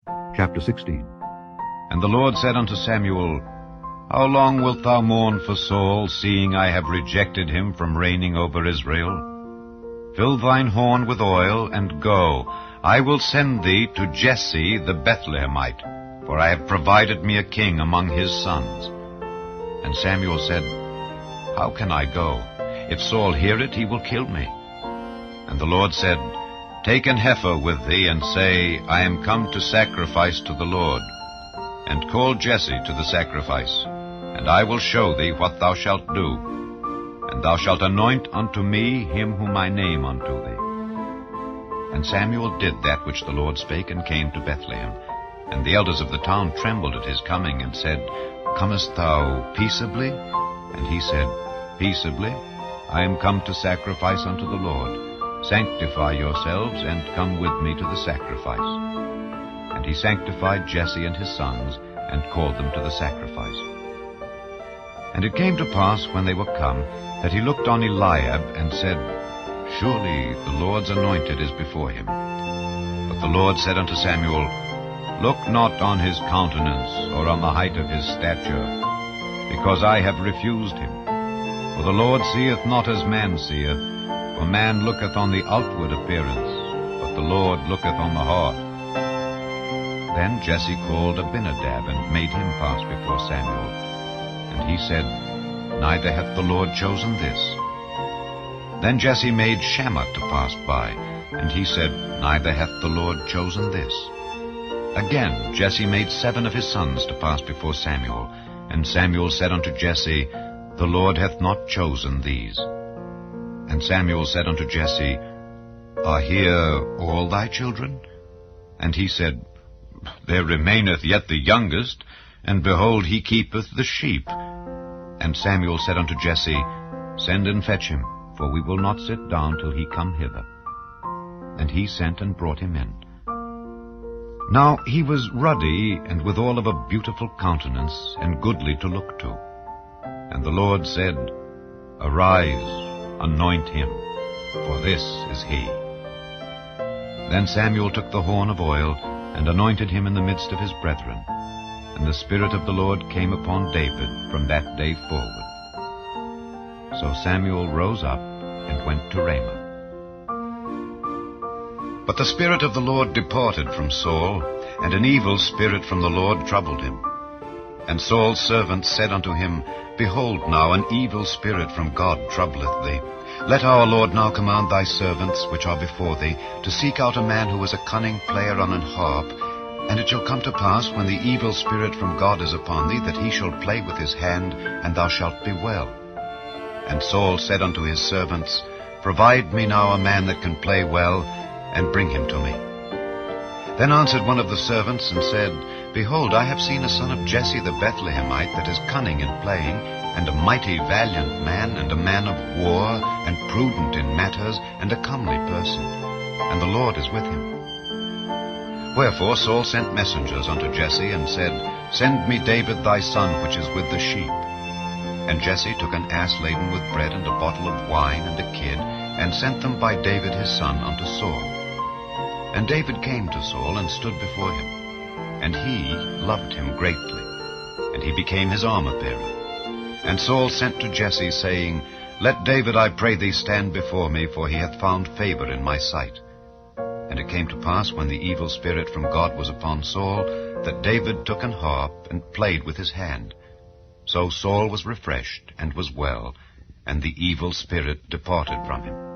Chapter 16. And the Lord said unto Samuel, How long wilt thou mourn for Saul, seeing I have rejected him from reigning over Israel? Fill thine horn with oil, and go. I will send thee to Jesse the Bethlehemite, for I have provided me a king among his sons. And Samuel said, How can I go? If Saul hear it, he will kill me. And the Lord said, Take an heifer with thee, and say, I am come to sacrifice to the Lord. And call Jesse to the sacrifice, and I will show thee what thou shalt do. And thou shalt anoint unto me him whom I name unto thee. And Samuel did that which the Lord spake, and came to Bethlehem. And the elders of the town trembled at his coming, and said, Comest thou peaceably? And he said, Peaceably. I am come to sacrifice unto the Lord. Sanctify yourselves, and come with me to the sacrifice. And he sanctified Jesse and his sons, and called them to the sacrifice. And it came to pass, when they were come, that he looked on Eliab, and said, Surely the Lord's anointed is before him. But the Lord said unto Samuel, Look not on his countenance, or on the height of his stature, because I have refused him. For the Lord seeth not as man seeth, for man looketh on the outward appearance, but the Lord looketh on the heart. Then Jesse called Abinadab, and made him pass before Samuel. And he said, Neither hath the Lord chosen this. Then Jesse made Shammah to pass by, and he said, Neither hath the Lord chosen this. Again Jesse made 7 of his sons to pass before Samuel. And Samuel said unto Jesse, The Lord hath not chosen these. And Samuel said unto Jesse, Are here all thy children? And he said, There remaineth yet the youngest, and behold, he keepeth the sheep. And Samuel said unto Jesse, Send and fetch him, for we will not sit down till he come hither. And he sent and brought him in. Now he was ruddy, and withal of a beautiful countenance, and goodly to look to. And the Lord said, Arise, anoint him, for this is he. Then Samuel took the horn of oil, and anointed him in the midst of his brethren. And the Spirit of the Lord came upon David from that day forward. So Samuel rose up, and went to Ramah. But the Spirit of the Lord departed from Saul, and an evil spirit from the Lord troubled him. And Saul's servants said unto him, Behold now, an evil spirit from God troubleth thee. Let our Lord now command thy servants, which are before thee, to seek out a man who is a cunning player on an harp. And it shall come to pass, when the evil spirit from God is upon thee, that he shall play with his hand, and thou shalt be well. And Saul said unto his servants, Provide me now a man that can play well, and bring him to me. Then answered one of the servants, and said, Behold, I have seen a son of Jesse the Bethlehemite, that is cunning in playing, and a mighty valiant man, and a man of war, and prudent in matters, and a comely person. And the Lord is with him. Wherefore Saul sent messengers unto Jesse, and said, Send me David thy son, which is with the sheep. And Jesse took an ass laden with bread, and a bottle of wine, and a kid, and sent them by David his son unto Saul. And David came to Saul, and stood before him. And he loved him greatly, and he became his armor-bearer. And Saul sent to Jesse, saying, Let David, I pray thee, stand before me, for he hath found favor in my sight. And it came to pass, when the evil spirit from God was upon Saul, that David took an harp, and played with his hand. So Saul was refreshed, and was well, and the evil spirit departed from him.